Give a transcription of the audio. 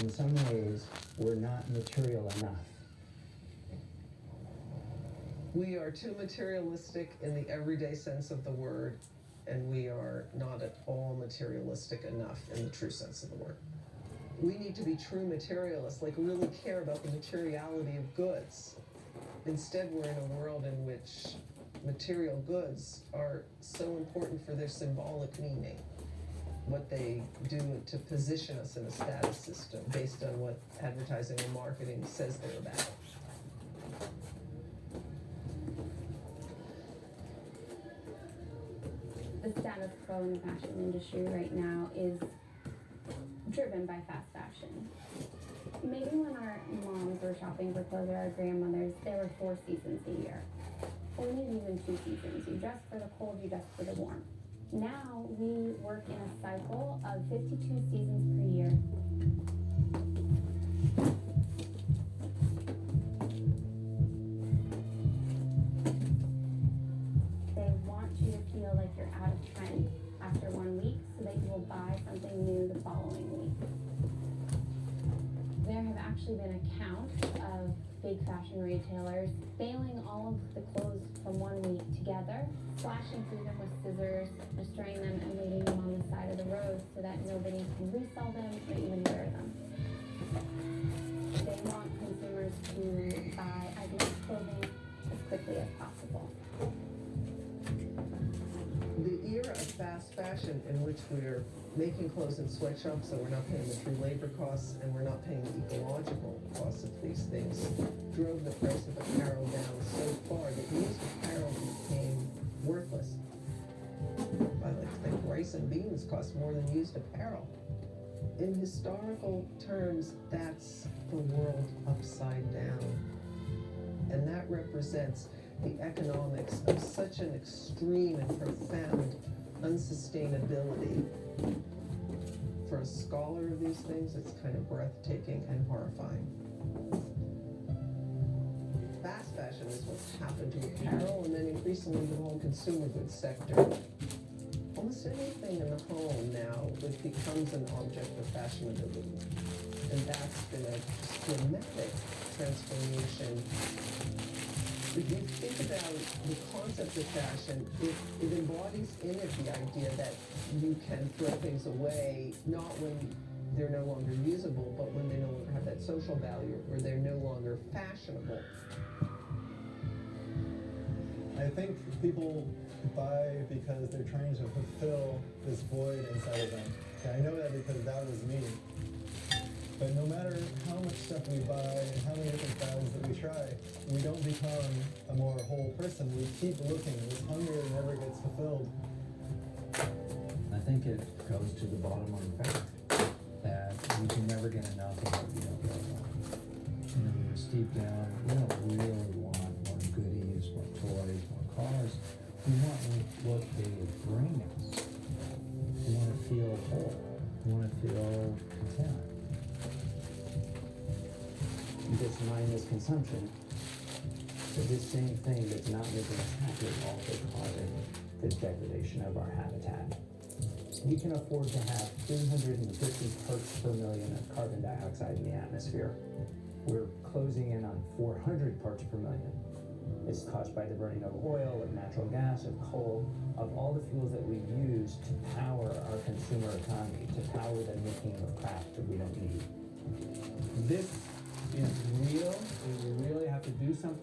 in some ways we're not material enough. We are too materialistic in the everyday sense of the word, and we are not at all materialistic enough in the true sense of the word. We need to be true materialists, like really care about the materiality of goods. Instead, we're in a world in which material goods are so important for their symbolic meaning, what they do to position us in a status system based on what advertising and marketing says they're about. The status quo in the fashion industry right now is driven by fast fashion. Maybe when our moms were shopping for clothes, or our grandmothers, there were 4 seasons a year. Or maybe even 2 seasons. You dress for the cold, you dress for the warm. Now we work in a cycle of 52 seasons per year. They want you to feel like you're out of trend after 1 week so that you will buy something new the following week. There have actually been accounts of big fashion retailers bailing all of the clothes from 1 week together, slashing through them with scissors, destroying them, and leaving them on the side of the road so that nobody can resell them or even wear them. They want consumers to buy as much clothing as quickly as possible. The era of fast fashion in which we're making clothes in sweatshops, so we're not paying the true labor costs and we're not paying the ecological costs of these things, drove the price of apparel down so far that used apparel became worthless. I like to think rice and beans cost more than used apparel. In historical terms, that's the world upside down. And that represents the economics of such an extreme and profound unsustainability. For a scholar of these things, it's kind of breathtaking and horrifying. Fast fashion is what's happened to apparel and then increasingly the whole consumer goods sector. Almost anything in the home now, it becomes an object of fashionability. And that's been a dramatic transformation. If you think about the concept of fashion, it embodies in it the idea that you can throw things away, not when they're no longer usable, but when they no longer have that social value or they're no longer fashionable. I think people buy because they're trying to fulfill this void inside of them. Okay, I know that because that was me. But no matter how much stuff we buy and how many different styles that we try, we don't become a more whole person. We keep looking. This hunger never gets fulfilled. I think it goes to the bottom line fact that you can never get enough of what you don't really want. You know, we're steep down. We don't really want more goodies, more toys, more cars. We want what they bring us. We want to feel whole. We want to feel content. This mindless consumption, so this same thing that's not making us happy is also causing the degradation of our habitat. We can afford to have 350 parts per million of carbon dioxide in the atmosphere. We're closing in on 400 parts per million. It's caused by the burning of oil, of natural gas, of coal, of all the fuels that we use to power our consumer economy, to power the making of crap that we don't need. This is real, and we really have to do something.